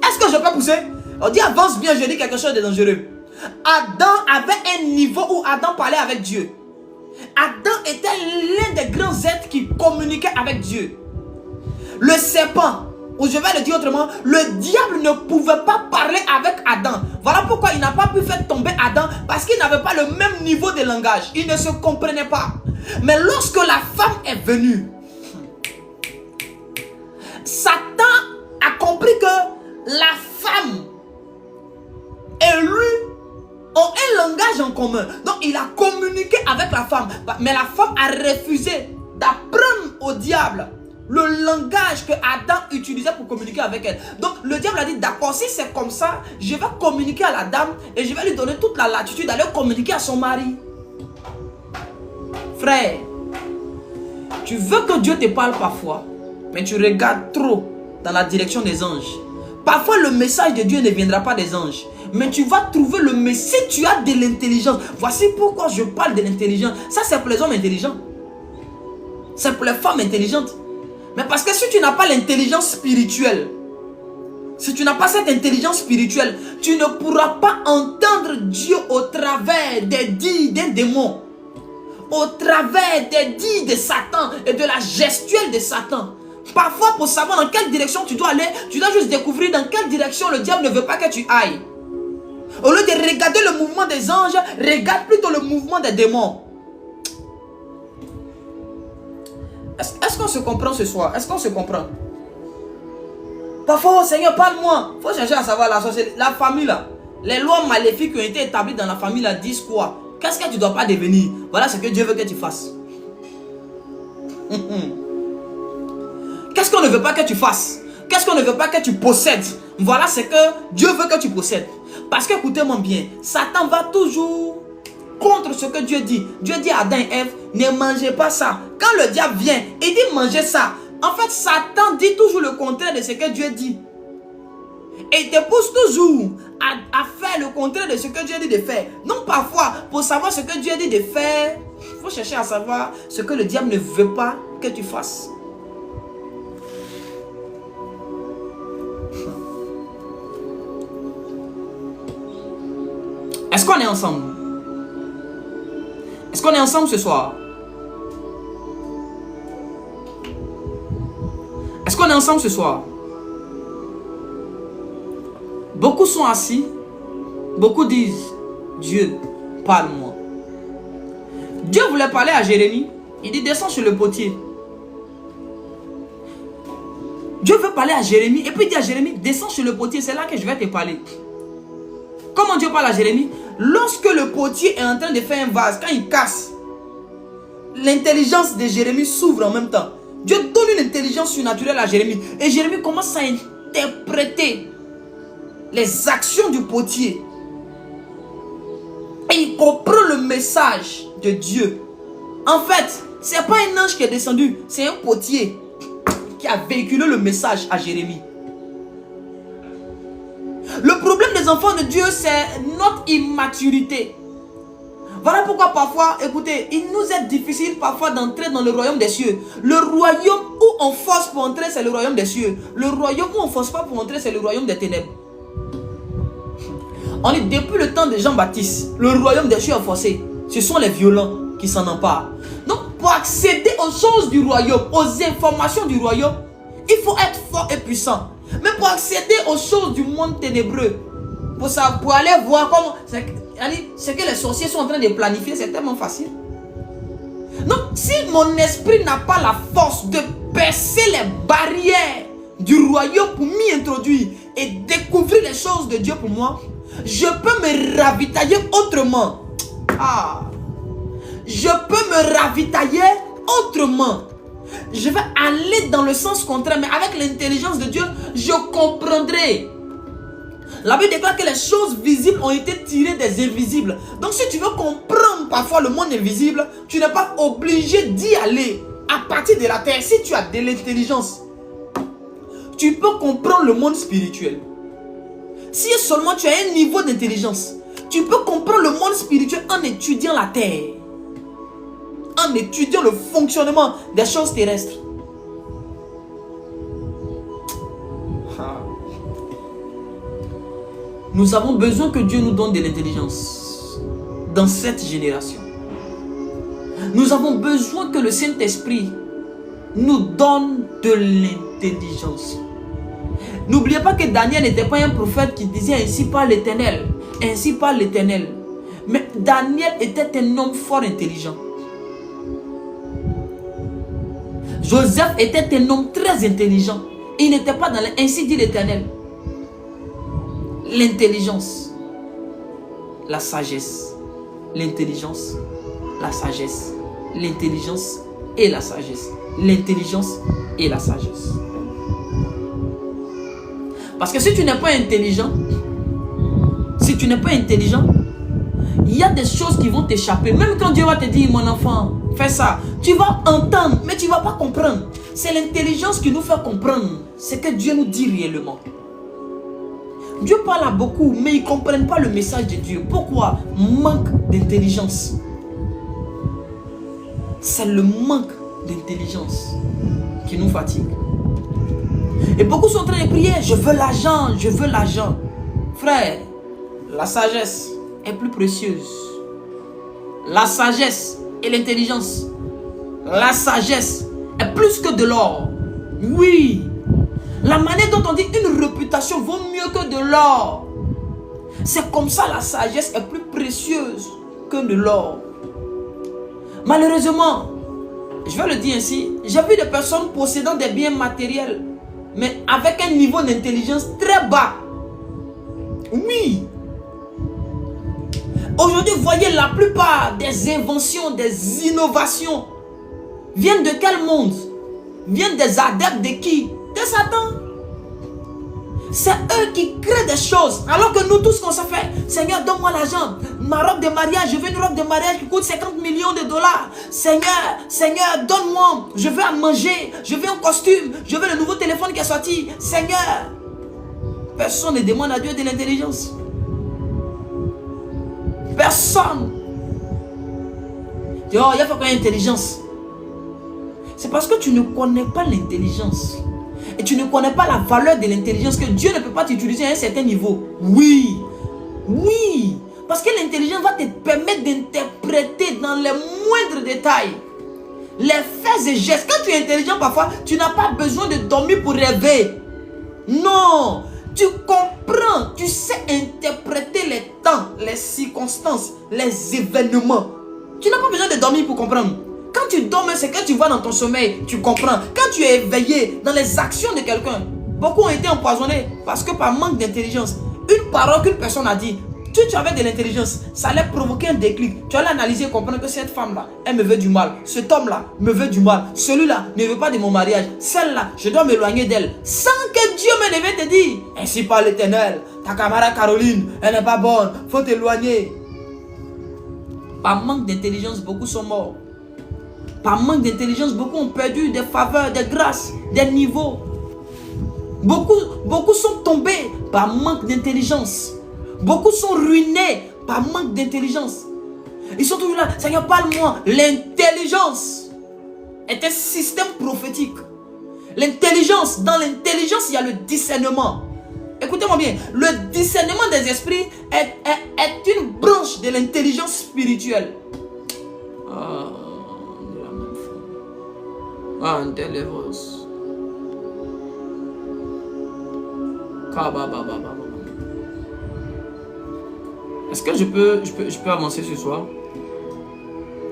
Est-ce que je peux pousser? On dit avance bien, je dis quelque chose de dangereux. Adam avait un niveau où Adam parlait avec Dieu. Adam était l'un des grands êtres qui communiquait avec Dieu. Le serpent, ou je vais le dire autrement, le diable ne pouvait pas parler avec Adam. Voilà pourquoi il n'a pas pu faire tomber Adam, parce qu'il n'avait pas le même niveau de langage. Il ne se comprenait pas. Mais lorsque la femme est venue, Satan a compris que la femme et lui ont un langage en commun. Donc il a communiqué avec la femme. Mais la femme a refusé d'apprendre au diable le langage que Adam utilisait pour communiquer avec elle. Donc le diable a dit, d'accord, si c'est comme ça, je vais communiquer à la dame et je vais lui donner toute la latitude d'aller communiquer à son mari. Frère, tu veux que Dieu te parle parfois, mais tu regardes trop dans la direction des anges. Parfois le message de Dieu ne viendra pas des anges, mais tu vas trouver le message. Si tu as de l'intelligence, voici pourquoi je parle de l'intelligence. Ça c'est pour les hommes intelligents, c'est pour les femmes intelligentes. Mais parce que si tu n'as pas l'intelligence spirituelle, si tu n'as pas cette intelligence spirituelle, tu ne pourras pas entendre Dieu au travers des dits d'un démon, au travers des dits de Satan et de la gestuelle de Satan. Parfois, pour savoir dans quelle direction tu dois aller, tu dois juste découvrir dans quelle direction le diable ne veut pas que tu ailles. Au lieu de regarder le mouvement des anges, regarde plutôt le mouvement des démons. Est-ce qu'on se comprend ce soir? Est-ce qu'on se comprend? Parfois, oh Seigneur, parle-moi. Il faut chercher à savoir la famille là. Les lois maléfiques qui ont été établies dans la famille là disent quoi? Qu'est-ce que tu ne dois pas devenir? Voilà ce que Dieu veut que tu fasses. Qu'est-ce qu'on ne veut pas que tu fasses? Qu'est-ce qu'on ne veut pas que tu possèdes? Voilà ce que Dieu veut que tu possèdes. Parce que, écoutez-moi bien, Satan va toujours contre ce que Dieu dit. Dieu dit à Adam et Ève, ne mangez pas ça. Quand le diable vient, il dit mangez ça. En fait, Satan dit toujours le contraire de ce que Dieu dit. Et il te pousse toujours à faire le contraire de ce que Dieu dit de faire. Donc parfois, pour savoir ce que Dieu dit de faire, il faut chercher à savoir ce que le diable ne veut pas que tu fasses. Est-ce qu'on est ensemble? Est-ce qu'on est ensemble ce soir? Est-ce qu'on est ensemble ce soir? Beaucoup sont assis. Beaucoup disent, Dieu, parle-moi. Dieu voulait parler à Jérémie. Il dit, descends sur le potier. Dieu veut parler à Jérémie et puis il dit à Jérémie, descends chez le potier, c'est là que je vais te parler. Comment Dieu parle à Jérémie? Lorsque le potier est en train de faire un vase, quand il casse, l'intelligence de Jérémie s'ouvre en même temps. Dieu donne une intelligence surnaturelle à Jérémie. Et Jérémie commence à interpréter les actions du potier. Et il comprend le message de Dieu. En fait, ce n'est pas un ange qui est descendu, c'est un potier qui a véhiculé le message à Jérémie. Le problème des enfants de Dieu, c'est notre immaturité. Voilà pourquoi parfois, écoutez, il nous est difficile parfois d'entrer dans le royaume des cieux. Le royaume où on force pour entrer, c'est le royaume des cieux. Le royaume où on ne force pas pour entrer, c'est le royaume des ténèbres. On dit depuis le temps de Jean-Baptiste, le royaume des cieux est forcé. Ce sont les violents qui s'en emparent. Donc, pour accéder aux choses du royaume, aux informations du royaume, il faut être fort et puissant. Mais pour accéder aux choses du monde ténébreux, pour aller voir comment ce que les sorciers sont en train de planifier, c'est tellement facile. Donc, si mon esprit n'a pas la force de percer les barrières du royaume pour m'y introduire et découvrir les choses de Dieu pour moi, je peux me ravitailler autrement. Je peux me ravitailler autrement. Je vais aller dans le sens contraire, mais avec l'intelligence de Dieu, je comprendrai. La Bible déclare que les choses visibles ont été tirées des invisibles. Donc si tu veux comprendre parfois le monde invisible, tu n'es pas obligé d'y aller à partir de la terre. Si tu as de l'intelligence, tu peux comprendre le monde spirituel. Si seulement tu as un niveau d'intelligence, tu peux comprendre le monde spirituel en étudiant la terre, en étudiant le fonctionnement des choses terrestres. Nous avons besoin que Dieu nous donne de l'intelligence dans cette génération. Nous avons besoin que le Saint-Esprit nous donne de l'intelligence. N'oubliez pas que Daniel n'était pas un prophète qui disait ainsi parle l'Éternel, ainsi parle l'Éternel. Mais Daniel était un homme fort intelligent. Joseph était un homme très intelligent. Il n'était pas dans ainsi dit l'Éternel. L'intelligence, la sagesse, l'intelligence, la sagesse, l'intelligence et la sagesse, l'intelligence et la sagesse. Parce que si tu n'es pas intelligent, il y a des choses qui vont t'échapper. Même quand Dieu va te dire, mon enfant, fais ça, tu vas entendre, mais tu ne vas pas comprendre. C'est l'intelligence qui nous fait comprendre ce que Dieu nous dit réellement. Dieu parle à beaucoup, mais ils ne comprennent pas le message de Dieu. Pourquoi? Manque d'intelligence. C'est le manque d'intelligence qui nous fatigue. Et beaucoup sont en train de prier, je veux l'argent, je veux l'argent. Frère, la sagesse est plus précieuse. La sagesse et l'intelligence. La sagesse est plus que de l'or. Oui. La manière dont on dit une réputation vaut mieux que de l'or. C'est comme ça la sagesse est plus précieuse que de l'or. Malheureusement, je vais le dire ainsi, j'ai vu des personnes possédant des biens matériels, mais avec un niveau d'intelligence très bas. Oui. Aujourd'hui, vous voyez la plupart des inventions, des innovations viennent de quel monde? Viennent des adeptes de qui? De Satan. C'est eux qui créent des choses. Alors que nous tous, qu'on s'est fait, Seigneur, donne-moi l'argent. Ma robe de mariage, je veux une robe de mariage qui coûte 50 millions de dollars. Seigneur, Seigneur, donne-moi. Je veux à manger, je veux un costume, je veux le nouveau téléphone qui est sorti. Seigneur. Personne ne demande à Dieu de l'intelligence. Personne. Oh, il y a pas l'intelligence. C'est parce que tu ne connais pas l'intelligence. Et tu ne connais pas la valeur de l'intelligence que Dieu ne peut pas t'utiliser à un certain niveau. Oui. Oui. Parce que l'intelligence va te permettre d'interpréter dans les moindres détails les faits et gestes. Quand tu es intelligent parfois, tu n'as pas besoin de dormir pour rêver. Non. Tu comprends. Tu sais interpréter les temps, les circonstances, les événements. Tu n'as pas besoin de dormir pour comprendre. Quand tu dors, c'est que tu vois dans ton sommeil, tu comprends. Quand tu es éveillé dans les actions de quelqu'un, beaucoup ont été empoisonnés parce que par manque d'intelligence, une parole qu'une personne a dit, tu avais de l'intelligence, ça allait provoquer un déclic. Tu allais analyser et comprendre que cette femme-là, elle me veut du mal. Cet homme-là me veut du mal. Celui-là ne veut pas de mon mariage. Celle-là, je dois m'éloigner d'elle. Sans que Dieu me devait te dire, ainsi par l'Éternel, ta camarade Caroline, elle n'est pas bonne, faut t'éloigner. Par manque d'intelligence, beaucoup sont morts. Par manque d'intelligence, beaucoup ont perdu des faveurs, des grâces, des niveaux. Beaucoup sont tombés par manque d'intelligence. Beaucoup sont ruinés par manque d'intelligence. Ils sont toujours là. Seigneur, parle-moi. L'intelligence est un système prophétique. L'intelligence, dans l'intelligence, il y a le discernement. Écoutez-moi bien. Le discernement des esprits est une branche de l'intelligence spirituelle. Intelligence. Est-ce que je peux avancer ce soir?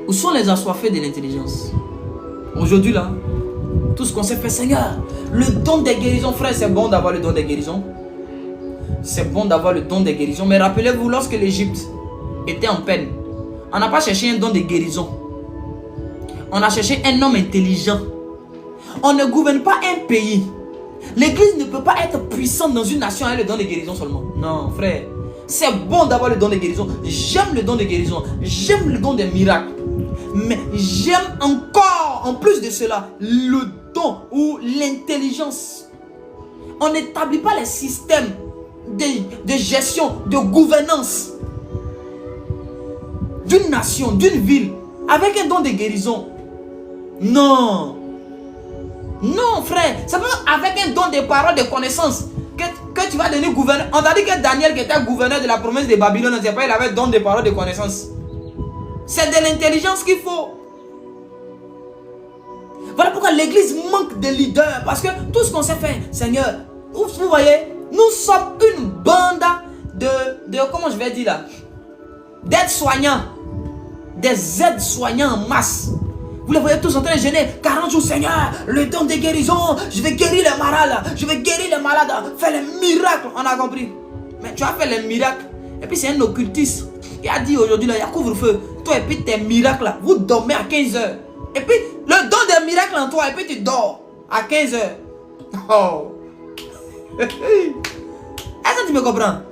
Où sont les assoiffés de l'intelligence? Aujourd'hui là, tout ce qu'on s'est fait, Seigneur, le don des guérisons, frère, c'est bon d'avoir le don des guérisons. C'est bon d'avoir le don des guérisons. Mais rappelez-vous, lorsque l'Égypte était en peine, on n'a pas cherché un don de guérison. On a cherché un homme intelligent. On ne gouverne pas un pays. L'église ne peut pas être puissante dans une nation avec le don de guérison seulement. Non, frère. C'est bon d'avoir le don de guérison. J'aime le don de guérison. J'aime le don des miracles. Mais j'aime encore, en plus de cela, le don ou l'intelligence. On n'établit pas les systèmes de gestion, de gouvernance d'une nation, d'une ville, avec un don de guérison. Non. Non, frère. C'est pas avec un don de parole, de connaissance que tu vas devenir gouverneur. On t'a dit que Daniel, qui était gouverneur de la province de Babylone, on ne sait pas, il avait don de parole, de connaissance. C'est de l'intelligence qu'il faut. Voilà pourquoi l'église manque de leaders. Parce que tout ce qu'on s'est fait, Seigneur, vous voyez, nous sommes une bande de comment je vais dire là, d'aides-soignants. Des aides-soignants en masse. Vous les voyez tous en train de gêner. 40 jours, Seigneur, le don de guérison. Je vais guérir les malades. Je vais guérir les malades. Faire les miracles. On a compris. Mais tu as fait les miracles. Et puis c'est un occultiste. Il a dit aujourd'hui, là, il y a couvre-feu. Toi et puis tes miracles là, vous dormez à 15 h. Et puis le don des miracles en toi. Et puis tu dors à 15 h. Oh. Est-ce que tu me comprends?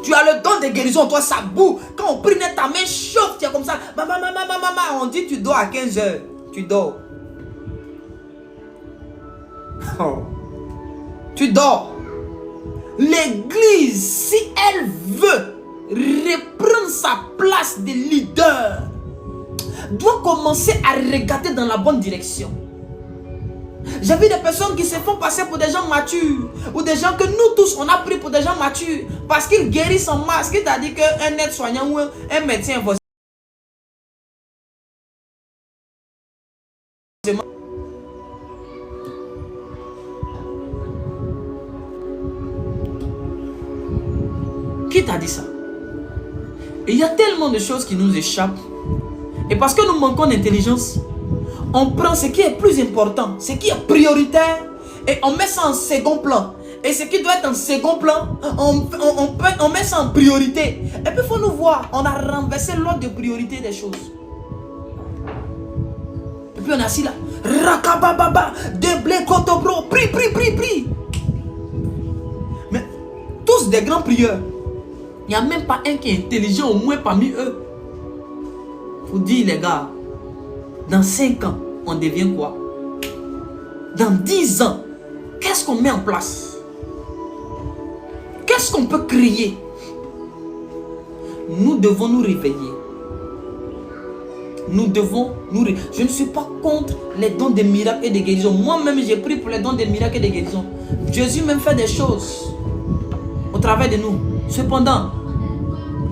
Tu as le don de guérison, toi, ça boue. Quand on prie, ta main chauffe, tu es comme ça. Maman, on dit tu dors à 15 h. Tu dors. Oh. Tu dors. L'église, si elle veut reprendre sa place de leader, doit commencer à regarder dans la bonne direction. J'ai vu des personnes qui se font passer pour des gens matures, ou des gens que nous tous on a pris pour des gens matures, parce qu'ils guérissent en masse. Qui t'a dit qu'un aide-soignant ou un médecin va... Qui t'a dit ça? Et il y a tellement de choses qui nous échappent. Et parce que nous manquons d'intelligence, on prend ce qui est plus important, ce qui est prioritaire, et on met ça en second plan. Et ce qui doit être en second plan, on met ça en priorité. Et puis il faut nous voir, on a renversé l'ordre de priorité des choses. Et puis on est assis là. Rakabababa, déblé kotobro, prie. Mais tous des grands prieurs. Il n'y a même pas un qui est intelligent au moins parmi eux. Faut dire les gars, dans 5 ans, on devient quoi? Dans 10 ans, qu'est-ce qu'on met en place? Qu'est-ce qu'on peut créer? Nous devons nous réveiller. Nous devons nous réveiller. Je ne suis pas contre les dons de miracles et de guérison. Moi-même, j'ai pris pour les dons de miracles et de guérison. Jésus même fait des choses au travers de nous. Cependant,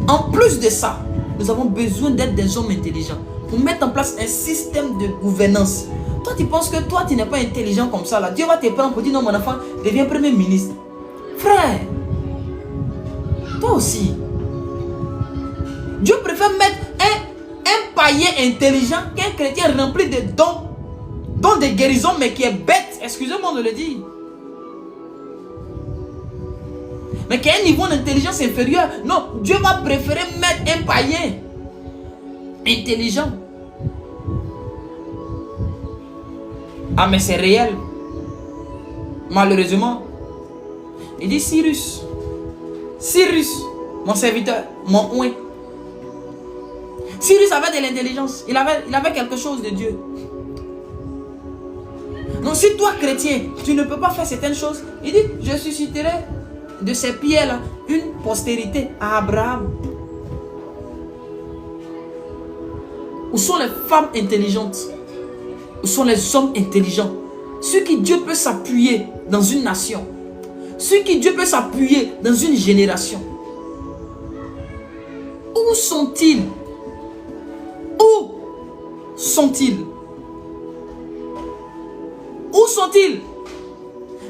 en plus de ça, nous avons besoin d'être des hommes intelligents pour mettre en place un système de gouvernance. Toi, tu penses que toi, tu n'es pas intelligent comme ça là. Dieu va te prendre pour dire non, mon enfant, deviens premier ministre. Frère, toi aussi. Dieu préfère mettre un païen intelligent qu'un chrétien rempli de dons de guérison, mais qui est bête, excusez-moi de le dire. Mais qui a un niveau d'intelligence inférieur. Non, Dieu va préférer mettre un païen intelligent. Ah, mais c'est réel. Malheureusement. Il dit Cyrus, mon serviteur, mon oint. Cyrus avait de l'intelligence. Il avait quelque chose de Dieu. Donc si toi, chrétien, tu ne peux pas faire certaines choses, il dit, je susciterai de ces pierres-là une postérité à Abraham. Où sont les femmes intelligentes? Où sont les hommes intelligents? Ceux qui Dieu peut s'appuyer dans une nation. Ceux qui Dieu peut s'appuyer dans une génération. Où sont-ils? Où sont-ils? Où sont-ils?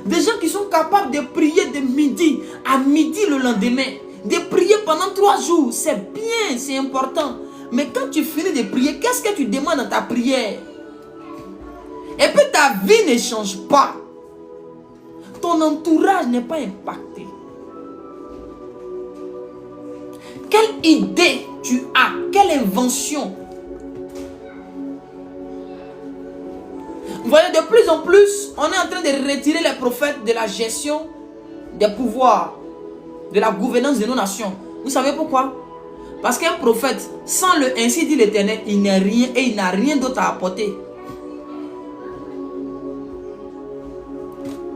Des gens qui sont capables de prier de midi à midi le lendemain. De prier pendant 3 jours. C'est bien, c'est important. Mais quand tu finis de prier, qu'est-ce que tu demandes dans ta prière? Et puis ta vie ne change pas. Ton entourage n'est pas impacté. Quelle idée tu as? Quelle invention? Vous voyez, de plus en plus, on est en train de retirer les prophètes de la gestion des pouvoirs, de la gouvernance de nos nations. Vous savez pourquoi? Parce qu'un prophète, sans le ainsi dit l'Éternel, il n'est rien et il n'a rien d'autre à apporter.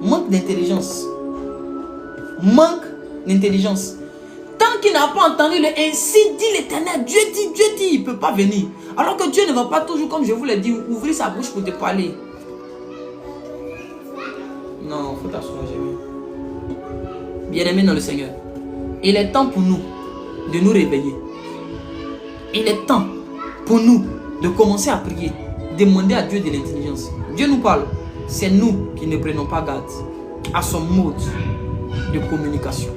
Manque d'intelligence. Manque d'intelligence. Tant qu'il n'a pas entendu le ainsi dit l'Éternel, Dieu dit, il ne peut pas venir. Alors que Dieu ne va pas toujours, comme je vous l'ai dit, ouvrir sa bouche pour te parler. Non, il faut t'asseoir, bien-aimé dans le Seigneur, il est temps pour nous de nous réveiller. Il est temps pour nous de commencer à prier, demander à Dieu de l'intelligence. Dieu nous parle, c'est nous qui ne prenons pas garde à son mode de communication,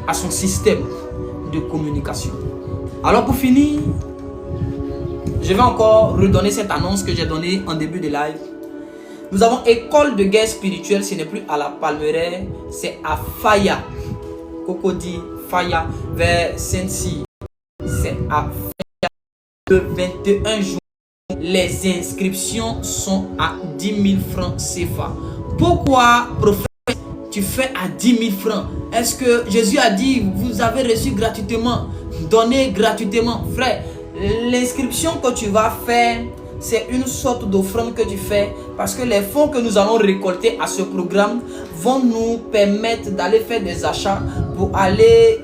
à son système de communication. Alors pour finir, je vais encore redonner cette annonce que j'ai donnée en début de live. Nous avons école de guerre spirituelle, ce n'est plus à la Palmeraie, c'est à Faya. Cocody, Faya, vers Saint-Cyr. C'est à Faya. Le 21 juin, les inscriptions sont à 10 000 francs CFA. Pourquoi, prophète, tu fais à 10 000 francs? Est-ce que Jésus a dit, vous avez reçu gratuitement, donnez gratuitement? Frère, l'inscription que tu vas faire, c'est une sorte d'offrande que tu fais parce que les fonds que nous allons récolter à ce programme vont nous permettre d'aller faire des achats pour aller